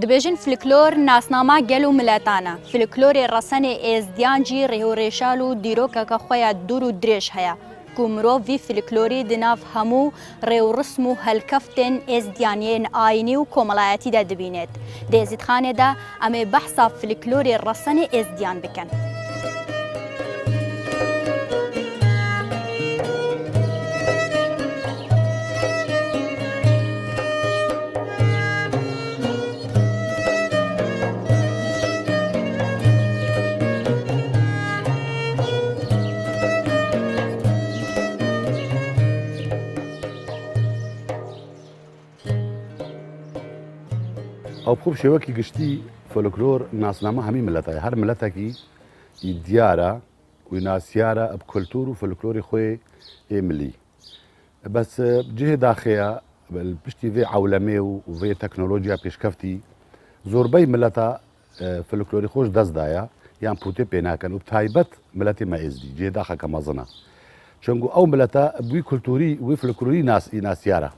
دبیجن فلکلور ناسنامه گل و ملتانه فلکلور رسن ازدیانجی ریو ریشالو دیروکا که خویا دور و درش هیا کومرو وی فلکلوری دناف همو ریو رسم و هلکفتن ازدیانین آینی و کوملایتی ده دبینید دیزید خانه ده اما بحثا فلکلور رسن ازدیان بکن او خوب شوكي قشتي فولكلور ناسنامه همي ملتها هر ملتها كي ديارة وناسيارة بكولتور وفولكلوري خوي ملي بس بجهه داخلها بشتي في عولمي وفي تكنولوجيا بيشكفتي زوربي ملتها فولكلوري خوش دزدايا يعني بوتي بيناكن وبتايبت ملتي ما ازدي جهه داخل كمازنا شنقو او ملتها بوي كولتوري وفولكلوري ناسيارة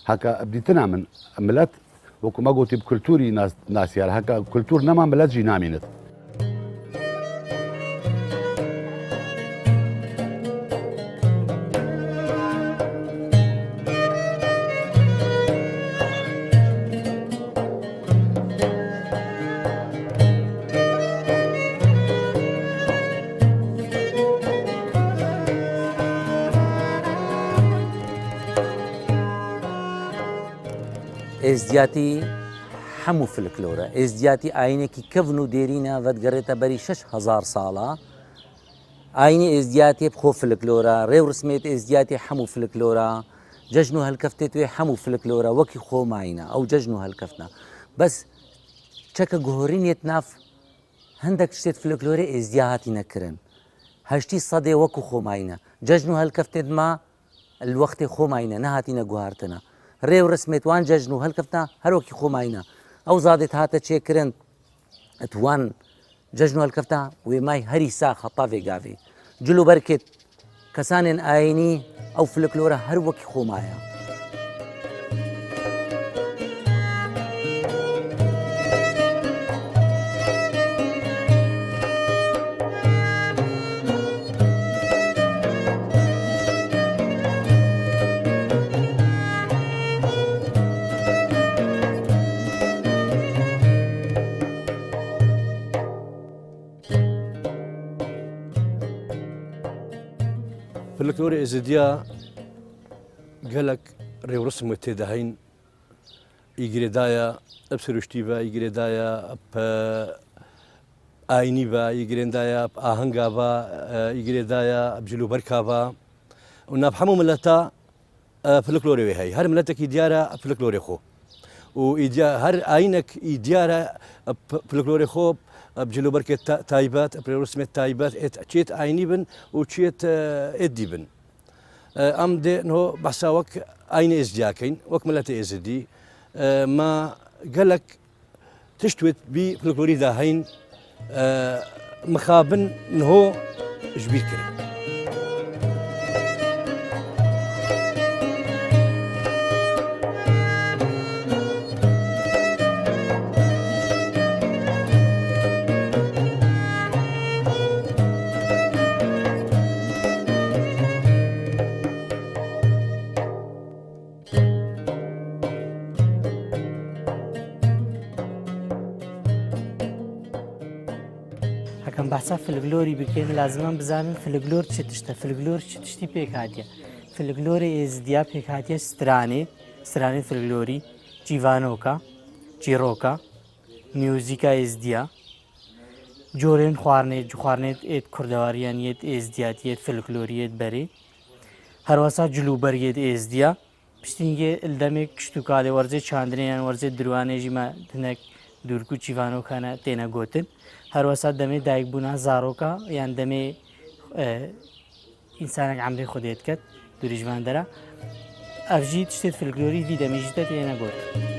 هكا بديتنا من ملت وكو ما قلت بكلتوري ناس يعني هكا كلتور نما ملاتجي نامينت ازدیاتی همو فلکلوره ازدیاتی آینه کی کفنو دیرینا ودگرتا بری 6000 ساله آینه ازدیاتی بخو فلکلوره ریو رسمیت ازدیاتی همو فلکلوره ججنو هالكفتت همو فلکلوره وکی خو ماینه او ججنو هالكفتنا بس چکه گهورین یتناف هندك شتت فلکلوره ازدیاتی نکرن هشتی صده وکو خو ماینه ججنو هالكفتت ما الوقت خو ماینه نهاتی نگوهارتنا ريو رسمت وان ججنو هالكفتا هروكي خو ماينا او زادت هاتا تشيكرن توان ججنو هالكفتا وماي هري سا خطافي قافي جلو بركت كسان آيني او فلكلورة هروكي خو مايا فلكلوري ازديا قالك ريو رسم وتدهين يجري دايا بسروشتيفا يجري دايا ب آينيفا يجري دايا بآهنغافا يجري دايا بجلو بركافا ونبحمو ملتا فلكلوري وهي هر ملتك ديارة فلكلوري خو هر آينك ديارة فلكلوري خو بجلو بركة تايبات برسمة تايبات اتشيت عيني بن وتشيت ادي بن ام دي نو بحساوك عين ازدياكين وك ملاتي ازدي ما قالك تشتوت بي فلكلوري داهين مخابن نهو جبير كريم كان بحثا فلكلوري بكين لازم بزانن فلكلور تشتشتا فلكلور تشتشتي بيك هاتيا فلكلوري ازديا بيك هاتيا ستراني فلكلوري جيفانوكا جيروكا ميوزيكا ازديا جورين خوارنيت ات كردواريانيت ازدياتيت فلكلوريت بري هرواسا جلوبريت ازديا بشتينجي الدمك كشتوكالي ورزي چاندريان ورزي درواني جيما دنك دوركو جيفانوكانا تينا گوتن هر وسط دمي دايق بونا زاروكا يعني دمي إنسانك عمري خوديت كت دوري جوان درا أفجي تشتت في الكلوري دي دمي جدت أنا قلت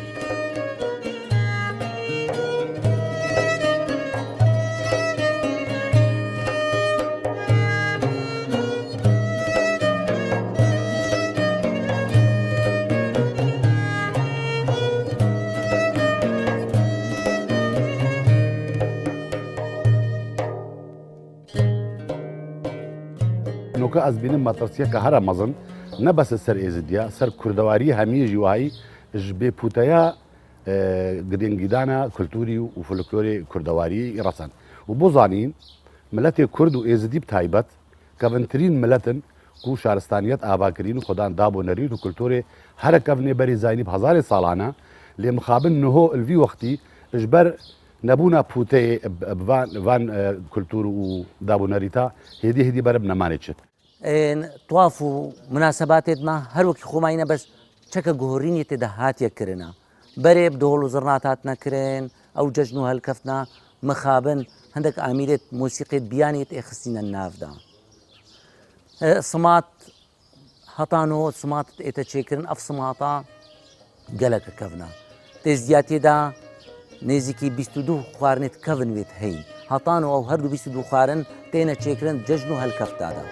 چونکە ئەس بینم مەترسیەکە هەرە مەزن نەبەسە سەر ئێزدیا سەر کوردەواری هەمیەژی وایی ژ بێ پوتەیە گرنگیدانە کولتوری و فلکلۆری کوردەواری ڕەسەن و بۆ زانین ملەتێک کورد و ئێزدی تایبەت کە بنترین ملەتن و شارستانیت ئاباکردین و خۆدان دابۆ نەریت و کولتۆرێ هەرەکەڤنێ بەری زانی هەزارێ ساڵانە لێ مخابن نهۆ الوی وەختی ژبەر نەبوونا پوتەیە ڤان کولتور و دابوونەریتا هێدی بەرە بنەمانێت چێت تواف و مناسباتێتمە هەروەکی خۆماینە بەس چەکە گۆڕینی تێدا هاتیەکردە بەرێ دۆڵ و زڕناتات نەکرێن ئەو جەژن و هەلکەفتنا مخابن هەندێک ئامیرێت مۆسیقێت بیانێت ئێخستینە ناودا سمات هەتانەوە سماتت ئێتە چێکردن ئەف سماتە گەلەکە کەڤنا تێزیاتێدا نێزیکی 22 خواردنێت کەڤنوێت هەین هەتانەوە ئەو هەردوو 22 خوارن تێنە چێکردن جەژن و هەلکەفتدادا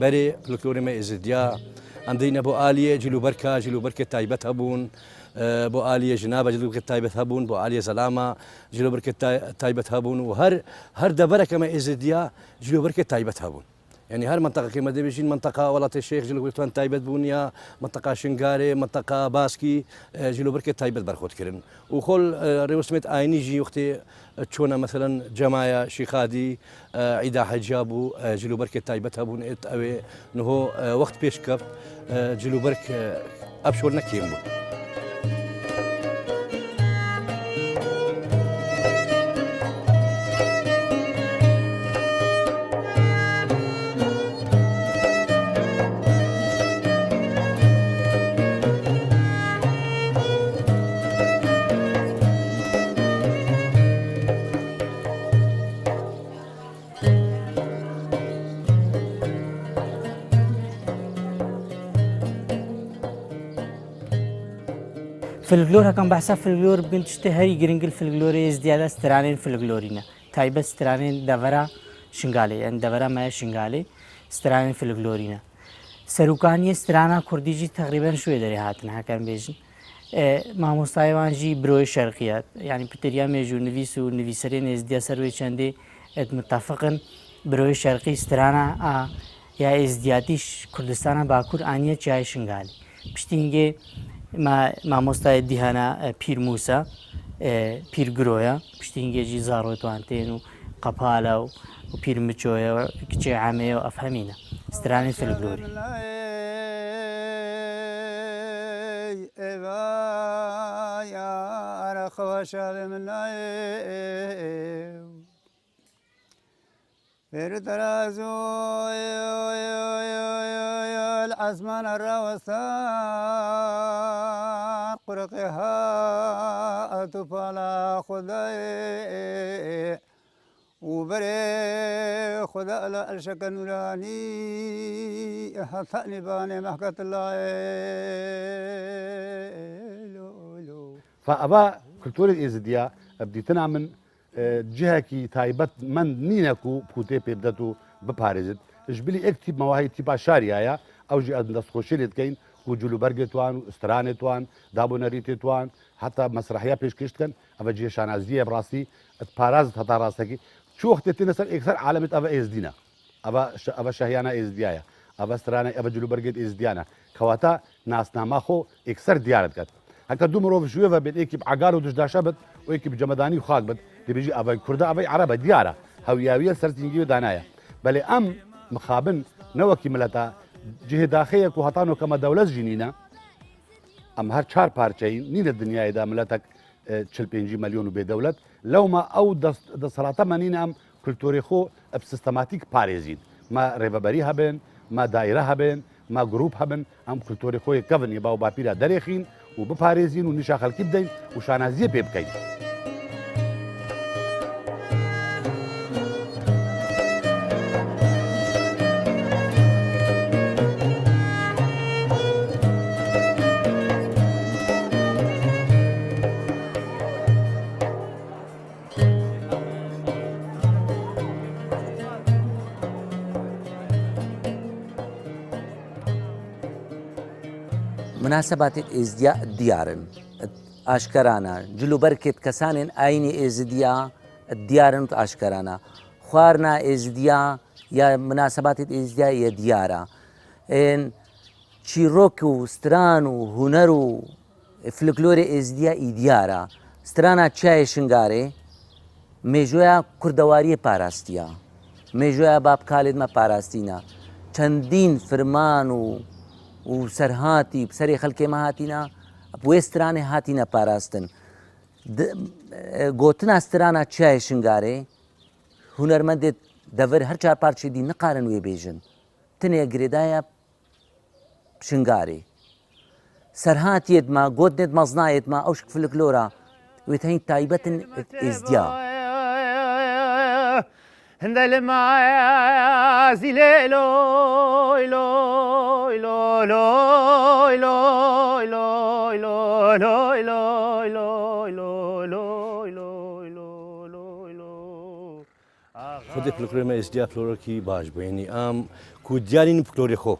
بەرێ فلکلۆرێمە ئێزدیا ئەم دەینە بۆ ئالیە جلوبەرکە تایبەت هەبوون بۆ ئالیە ژنابە جلوبەرکە تایبەت هەبوون بۆ ئالیە زەلامە جلوبەرکە تایبەت هەبوون و هەر دەبەرەکەمە ئێزدیا جلوبەرکە تایبەت هەبوون يعني هر منطقة كما دبيجين منطقة ولاية الشيخ جلو بركتوان تايبت بونيا منطقة شنغاري منطقة باسكي جلو بركة تايبت برخوت كرن وخل رسمت آيني جي وقتي تشونا مثلا جماعة شيخادي عيدا حجابو جلو بركة تايبت هبون ات اوي نهو وقت بيش كفت جلو برك ابشور نكيمو فلکلۆر هەکەم بەحسا فلکلۆر بگەن تشتە هەری گرنگل فلکلۆرە زیادە سترانێن فلکلۆرینە تایبەت سترانێن دەڤەرە شنگالێ ئەن دەڤەرە مایە شنگالێ سترانێن فلکلۆرینە سەرۆکانی سترانە کوردیجی تقریبان شوێ دەرێ هاتن هەکەن بێژن مامۆستایوانژی برۆی شەرقیات یعنی پتریا مێژوو نویس و نویسەرێن ئێزدیا سەروێ چەندێ متتافقن برۆی شەرقی سترانە یا ئێزدیاتیش کوردستانە باکوور ئانیە چای شنگالی پشتینگێ مامۆستای دیهانە پیر موسە پیرگرۆیە پشتینگێژی زاڕۆتوان تێن و قەپالە و پیر مچۆیە کچێ عامەیە و ئەفهەمینە سترانی فلکلۆری بردرازو العزمان الروسان قرقها أتفالا خداي وبري خدا لا الشك نوراني حتى باني محكة الله فأبا كولتورة إيزديا بديتنا من جهكي تايبت من نينكو بوتي بيبدتو بباريزت جبلي اكتب مواهي تيبا شاريايا او جي ادنس خوشيلت كاين وجلو برغتوان استرانتوان دابونريتوان حتى مسرحيه بيش كشتكن ابا جي شانازيه براسي بارازت حتى راسكي شو وقت تنسر اكثر عالمه ابا ازدينا ابا شهيانا ازديايا ابا استرانا ابا جلو برغت ازديانا كواتا ناس ناماخو اكثر ديارت كات هكا دومرو شويه بين اكيب عقار ودشداشبت واكيب جمداني وخاق بد بيجي ابي كردا ابي عربه دياره هوياويه سرتينجي دانايا بل ام مخابن نوكي ملتا جهه داخليه وهطانو كما دوله جنينه ام هر چهار پارچين نين الدنيا دا ملتك 45 مليون وبي دولت لو ما او د صلاته منين ام كولتوري خو بسيستماتيك باريزين ما ريبابري هبن ما دائره هبن ما جروب هبن ام كولتوري خو كفن يباو بابيرا دريخين وبباريزين ونشا خلقي بدين وشانازيه بيبكاين مناسباتی ئێزدیا دیارن ئاشکرانە جلوبەرکێت کەسانێن ئاینی ئێزدیا دیارن و ئاشکرانە خواردنا ئێزدیا یا مناسباتی ئێزدیا یە دیارە چیرۆک و ستران و هوەر و فلکلۆری ئێزدیا ئی دیارە سترانە چایە شنگارێ مێژوۆیە کوردەواریە پاراستیە مێژوۆیە بابکالێتمە پاراستینە چەندین فرمان و سەرهاتی سەری خەڵکێمە هاتینە بۆ سترانێ هاتینە پاراستن گۆتنا سترانە چایە شنگارێ هونەرمەندێت دەڤەر هەر چار پارچێدی نقارن وێ بێژن تنێ گرێدایە شنگارێ سەرهاتیێتمە گۆتنێت مەزنایەتمە ئەو شک فلکلۆرە وێتەین تایبەتن ئێزدیا هندە لە مازی لێ لۆی لۆی لۆی لۆی لۆی لۆی لۆی لۆی لۆی لۆی لۆی لۆی لۆی خودی فلکلۆرمە ئێزدیا فلۆرەکی باش بووێنی ئەم کو دیارین فلۆری خۆ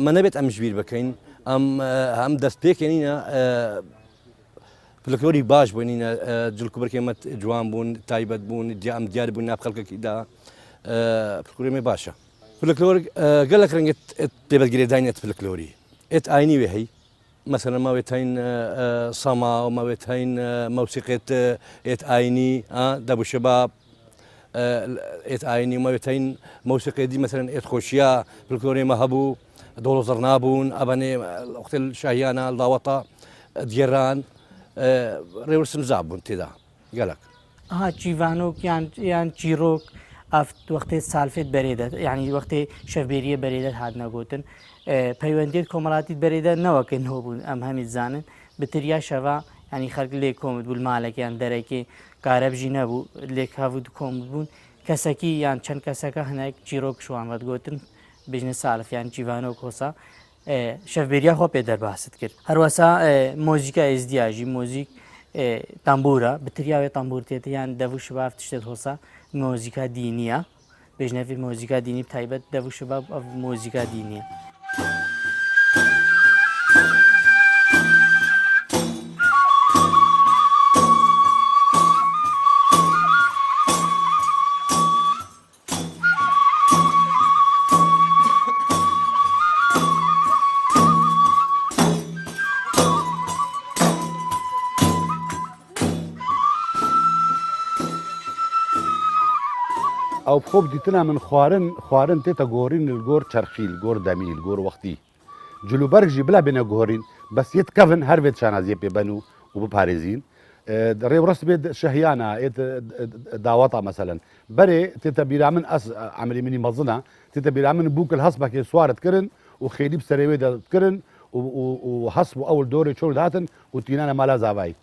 مە نەبێت ئەم ژبیر بکەین ئەم دەست پێکێنینە فلکلۆری باش بووینە جلکوبەرکێمەت جوان بوون تایبەت بوون ئەم دیار بوون ناف خەڵکەکیدا فلکلۆرمێ باشە فلکلۆر گەلک ڕەنگێت پێبەتگرێدانێت فلکلۆری ئێت ئاینی وێ هەی مثلا ماوێت هەین سەما و ماوێت هەین مەوسیقێت ئێت ئاینی دەبوو شەباب ئێت ئاینی ماوێت هەین مەوسیقێدی مثلەن ئێت خۆشیە فلکلۆرێمە هەبوو دۆڵ زەڕ نابوون ئەبەنێ وەختێ شاهیانە داوەتە دیێران ڕێوەسم زاب بوون تێدا گەلک جیڤانۆک یان چیرۆک وەختێ سالفێت بەرێدە یعنی وەختێ شەفبێریە بەرێدە هات نەگوتن پەیوەندێت کۆمەڵاتیت بەرێدە نەوەکە نۆ بوون ئەم هەمی زانن بتریا شەوا ینی خەرک لێ کۆمت بوو مالێکیان دەرەکی کارەبژی نەبوو لێک هەبوو کۆم بوون کەسەکی یان چەند کەسەکە هەنایك چیرۆک شوانوەت گوتن بژنە سالف یان جیڤانۆ کۆسا شەفبێریە خۆ پێ دەرباست کرد هەروەسا مۆزیکا ئێزدیاژی مۆزیک تامبورە بتریاوێت تامبورتێت یان دەبوو شباف تشتێت هۆسا مۆزیکا دینیە بێژنەفی مۆزیکا دینی تایبەت دەبوو شباب مۆزیکا دینیە ئەو خۆب دیتنا من خوارن تێتە گۆڕین گۆر چەرخیل گۆر دەمیل گۆر وەختی جلوبەرژی بلا بێنە گۆڕین بەس یەت کەڤن هەروێت شانازیە پێبەن و بپارێزین ڕێوڕست بێت شەهیانە ئێت داوەتە مەسەلەن بەرێ تێتە بیرامن ئەس ئەمری منی مەزنە تێتە بیرامن بووکل هەست بەکێ سوارت کردن و خێری سەرێوێ دەکردن و هەست و ئەول دۆڕێ چۆر داتن و تینانە مالا زاوایی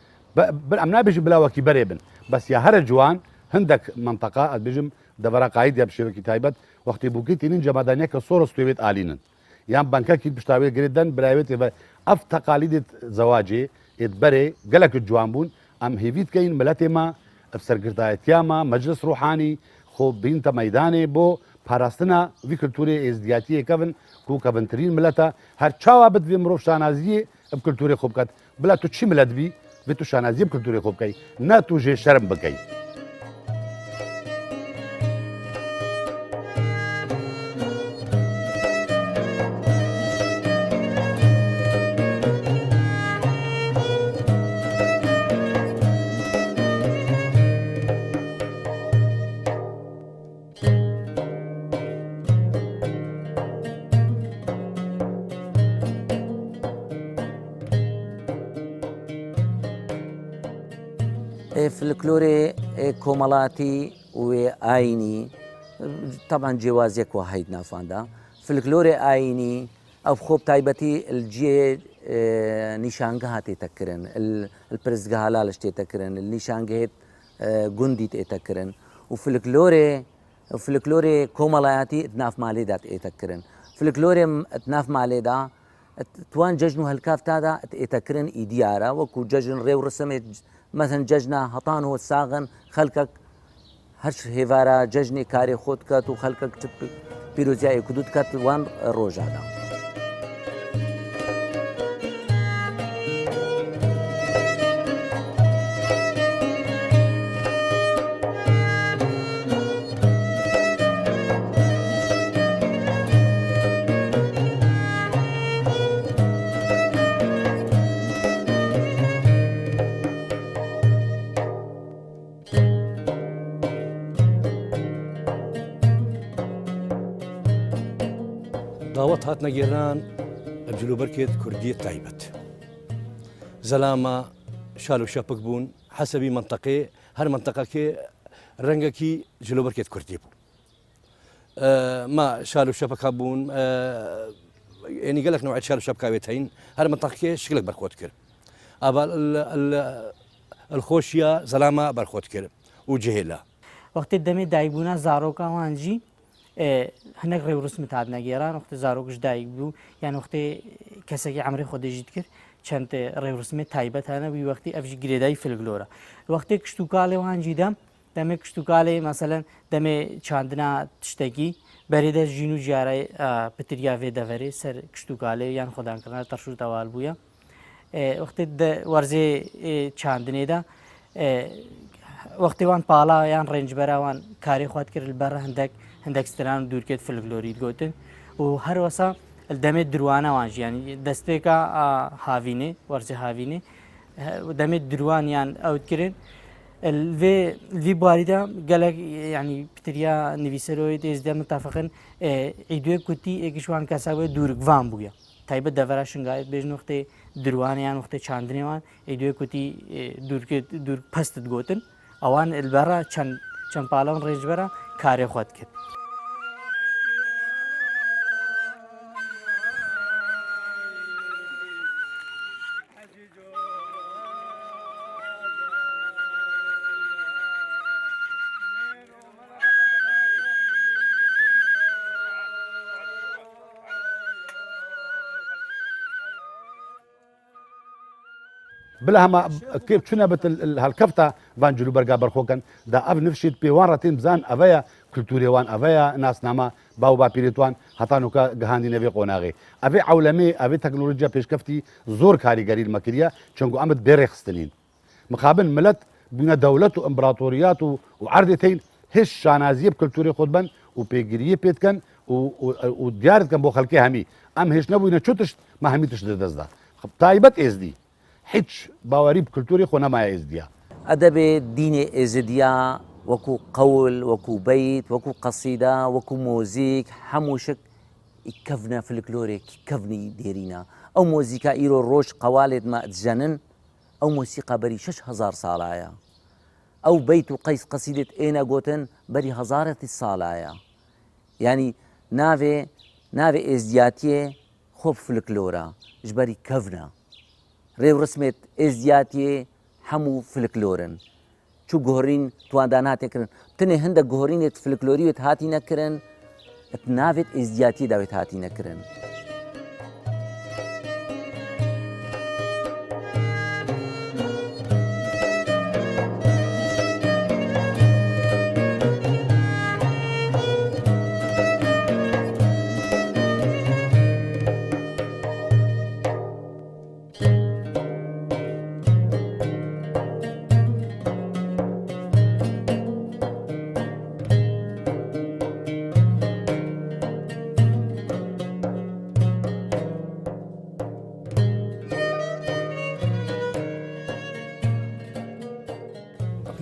ئەم نابێژی بلاوەکی بەرێ بن بەس یا هەرە جوان هەندێک منتەقا ئەبێژم دەبەرە قاید یا بشێوەکی تایبەت وەختی بووکی تینین جەمادانیە کە سۆرە ستوێت ئالینن یان بانکەکی پشتاوێت گرێدەن براوێت ئەف تەقالیدت زەواجێ ئێت بەرێ گەلەکت جوان بوون ئەم هێویت کەین ملەتێمە سەرگردایەتیامە مەجلس ڕوحانی خۆ بینتە مەدانێ بۆ پاراستنە وی کللتورێ ئێزدیاتیەکەون و کەڤنترین ملەتە هەر چاوا بتوێ مرۆڤ شانازیە ئەم کللتورێ خۆ بکات بلا تو چی ملەت بی بێت تو شانازیە کللتورێ خۆ بکەی نا تو ژێ شەرم بکەی فلکلۆرێ کۆمەڵاتی وێ ئاینی طبعاً جیوازێک و هەید نافاندا فلکلۆرێ ئاینی ئەو خۆب تایبەتی جێ نیشانگە هاتێتەکردن پرزگە هەلالش تێتەکردن نیشانگەهێت گوندی تێتەکردن و فلکلۆرێ کۆمەڵایەتی ناف مالێدات ئێتەکردن فلکلۆرێ ناف مالێدا توان جەژن و هەلکافتادا ئێتەکردن ئی دیارە وەکو جەژن ڕێو ڕسمێت مثلا جەژنا هەتان و ساغن خەلکەک هەر هێوارە جەژنی کارێ خۆت کات و خەلکەک پیرۆزیایە کودوت کات وان ڕۆژادا داوەت هاتنە گێران ئەبجلو بەرکێت کوردیە تایبەت زەلامە شال و شەپک بوون حەسەبی منتەقێ هەر منتەقەکێ ڕەنگەکی جلو بەرکێت کوردی بوو ما شال و شەپەکە بوون ینی گەلک نوعی شال و شەپکاوێت هەین هەر منتەقەکێ شکلێک بەرخۆت کرد ئابا الخۆشیە زەلامە بەرخۆت کرد و جهێلا وەختی دەمێ دایکبوونا زارۆکاوانجی هەندێک ڕێوڕسمت هات نەگێران وەختی زارۆکش دایک بوو یان وەختی کەسێکی ئەمری خۆدەژیت کرد چەند ڕێوڕسمێت تایبەتانە وی وەختی ئەفژی گرێدای فلکلۆرە وەختی کشت و کاڵێ وانجیدام دەمێ کشت و کاڵێ مەسەلەن دەمێ چاندنا تشتێکی بەرێدە ژین و ژیارای پتریا vê deverê ser kişt û kalê yan xwedankirina terş û tewal bûye wextê werzê çandinê de wextê wan pala yan rêncbera wan karê xwe dikir li ber hindek stiran û dûrkê filklorî digotin û her wesa li demê dirwana wan jî yanî destpêka havînê werzê havînê demê dirwan yan ew dikirin vê barî de gelek yanî pitiriya nivîseroyê tê zîde mitefeqin îdûyê kutî êkî ji wan kesa wê dûrikvan bûye taybet devera şingayet bêjin wextê dirwanê yan wextê çandinê wan îdûyê kutî dûr pest digotin ewan li bera çend pala wan rêjbera karê xwe dikir بلا هما كيف شنو بت هالكفته فان جلو برجا برخوكن دا اب نفشيت بيوان راتين بزان افيا كلتوري وان افيا ناس ناما باو با بيريتوان هتانوكا جهاندي نبي قوناغي افي عولمي افي تكنولوجيا بيش كفتي زور كاريغري المكريا چونكو امد بيرخستنين مقابل ملت بين دولة وامبراطوريات وعردتين هش شانازيه بكلتوري خدبن وبيجريه بيتكن وديارت كان بو خلقي همي ام هش نبو نشوتش ما هميتش دزدا تايبت ازدي هیچ باوەری کللتوری خۆ نەمایە ئێزدیا ئەدەبێت دینێ ئێزدیا وەکو قەول وەکو بیت وەکو قەسیدا وەکو مۆزیک هەموو شک کەڤنە فلکلۆرێکی کەڤنی دێرینە ئەو مۆزیکا ئیرۆ ڕۆژ قەوالێت مەجەنن ئەو مۆسیقا بەری 6,000 ساڵایە ئەو بیت و قەیس قەسیدێت ئێنە گۆتن بەری هەزارەتی ساڵایە ینی ناوێ ئێزدیاتیە خۆ فلکلۆرە ژبەری کەڤنە ڕێوڕسمێت ئێزدیاتیێ هەموو فلکلۆرن چوو گۆڕین تواندان هاتێکردن تنێ هەندە گۆڕینێت فلکلۆریوێت هاتی نەکردن ناوێت ئێزدیاتی داوێت هاتی نەکردن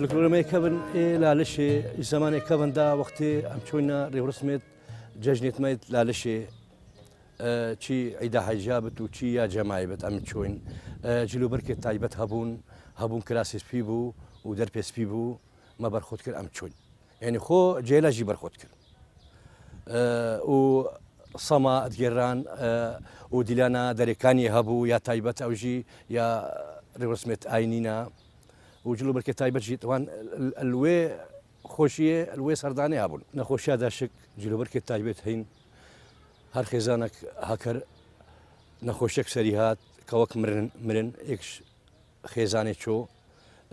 فلکلۆرەمەی کەبن لالشێ زمانێک کەبندا وەختێ ئەم چۆینە ڕێوڕسمێت جەژنێتمەیت لالشێ چی عیدا حەیجابت و چی یا جەمایبەت ئەم چۆین جلو بەرکێت تایبەت هەبوون کراسێسپی بوو و دەرپێسپی بوو مە بەرخۆت کرد ئەم چۆین یعنی خۆ جێلاژی بەرخۆت کرد و سەما ئەدگێڕان و دیلانە دەرێکانی هەبوو یا تایبەت ئەوژی یا ڕێوڕسمێت ئاینینە وجلو بركة تايبة جيت وان الوي خوشية الوي سرداني هابون نخوشيا داشك جلو بركة تايبة هين هر خزانك هكر نخوشك سريهات كوك مرن إكش خزانة شو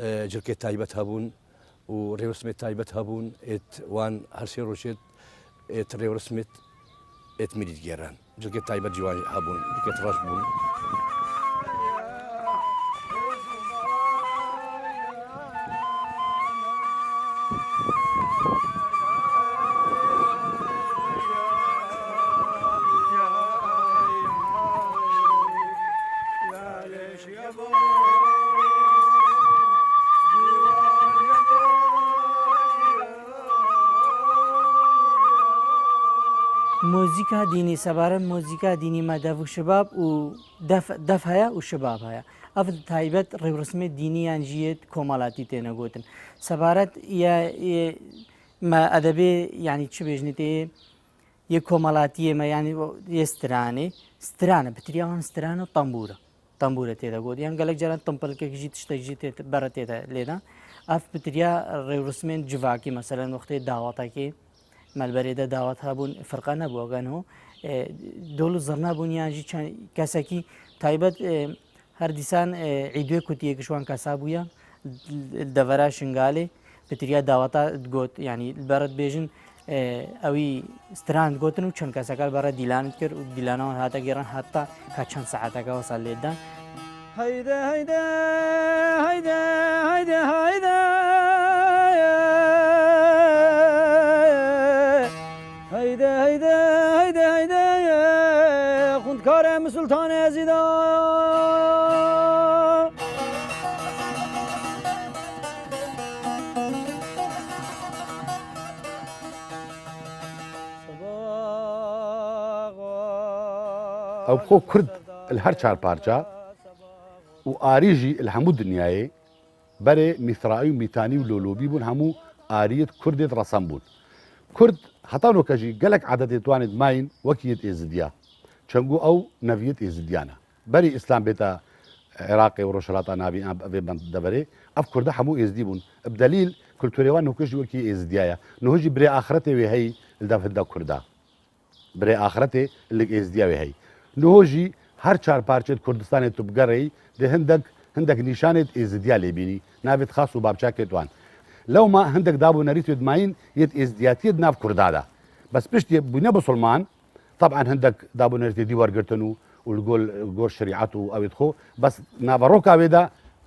جلكة تايبة هابون وريورسمة تايبة هابون إت وان هرسي روشيت إت ريورسمة إت ميديت جيران جلكة تايبة جوان هابون جلكة راش بون موزیکا دینی سەبارەت موزیکا دینی مەدەف و شباب و دەف هەیە و شباب هەیە ئەف تایبەت ڕێوڕسمێت دینیان ژیت کۆمەڵاتی تێنەگوتن سەبارەت ئەدەبێ ینی چ بێژنێتێ یە کۆمەڵاتی ئێمە ینی یە سترانە بتریاوان سترانە و تەمبورە تێدەگوت یان گەلک جاران تەمپەلکێکیژی تشتێکژی بەرە تێدا لێدا ئەف بتریا ڕێوڕسمێن جڤاکی مەسەلەن وەختەی داواتەکەی مەلبەرێدا داوات هەبوون فەرقا نەبووەگەنەوە دۆڵ و زڕ نبوون یانژی کەسێکی تایبەت هەر دیسان عیدوێ کوتیەکەشوان کەسا بووە دەڤەرا شنگالێ بتریا داواتە گوت ینی بەرت بێژن ئەوی ستراند گوتن و چەند کەسەکە بەرە دیلانت کرد و دیلانەوە هاتە گێڕان هەتا کا چەند سەعاتەکەەوە سا لێدان هەیدە هەیدە هەیدە هەیدە هەیدە هەیدە هەیدە هەیدە هەیدە خوندکارە مسلتانە زیدا ئەو بخۆ کورد هەر چار پارچە و ئاریژی هەموو دنیاە بەرێ میسرایی و میتانی و لۆلۆبی بوون هەموو ئاریت کوردێت ڕەسەم بوون کورد هەتانۆکەژی گەلک عادەتێت توانێت ماین وەکیت ئێزدیا چەنگو ئەو نەڤیت ئێزدیانە بەری ئیسلام بێتە عێراقی و ڕۆژهەڵاتە نابی ئەێ دەبەرێ ئەف کوردە هەموو ئێزدی بوون بدەلیل کولتورێوان نوکەژی وەکی ئێزدیایە نهۆژی برێ ئاخرەتێ وێ هەی دەفدا کووردا برێ ئاخرەتێ لەک ئێزدیاوێ هەی نهۆژی هەر چار پارچێت کوردستانێت تو بگەڕێی دێ هەندێک نیشانێت ئێزدیا لێبینی ناوێت خاص و بابچاکێتوان لەوما هەندێک دابوو نەریتێت ماین یەت ئێزدیاتیت ناو کوردادا بەس پشتی بووینە بسڵمان طبعا هەندێک دابوو نەریتێتی وەرگرتن و گۆر شریعەت و ئەوێت خۆ بەس ناڤڕۆکاوێدا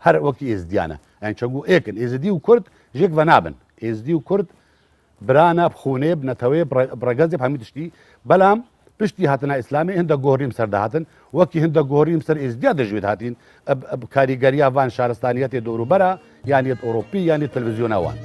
هەر وەکی ئێزدیانە یان چەگو ئێکن ئێزدی و کورد ژێک بە نابن ئێزدی و کورد برانە بخونێ بنەتەوەی بڕگەزێ هەمی تشتی بەڵام پشتی هاتنە ئیسلامی هەندە گۆڕیم سەرداهاتن وەکی هەندە گۆڕیم سەر ئێزدیا دەژوێت هاتین کاریگەریاوان شارستانیەتێ دەوروبەرە یانیت ئۆڕۆپی یانی تەلڤیزیۆناوان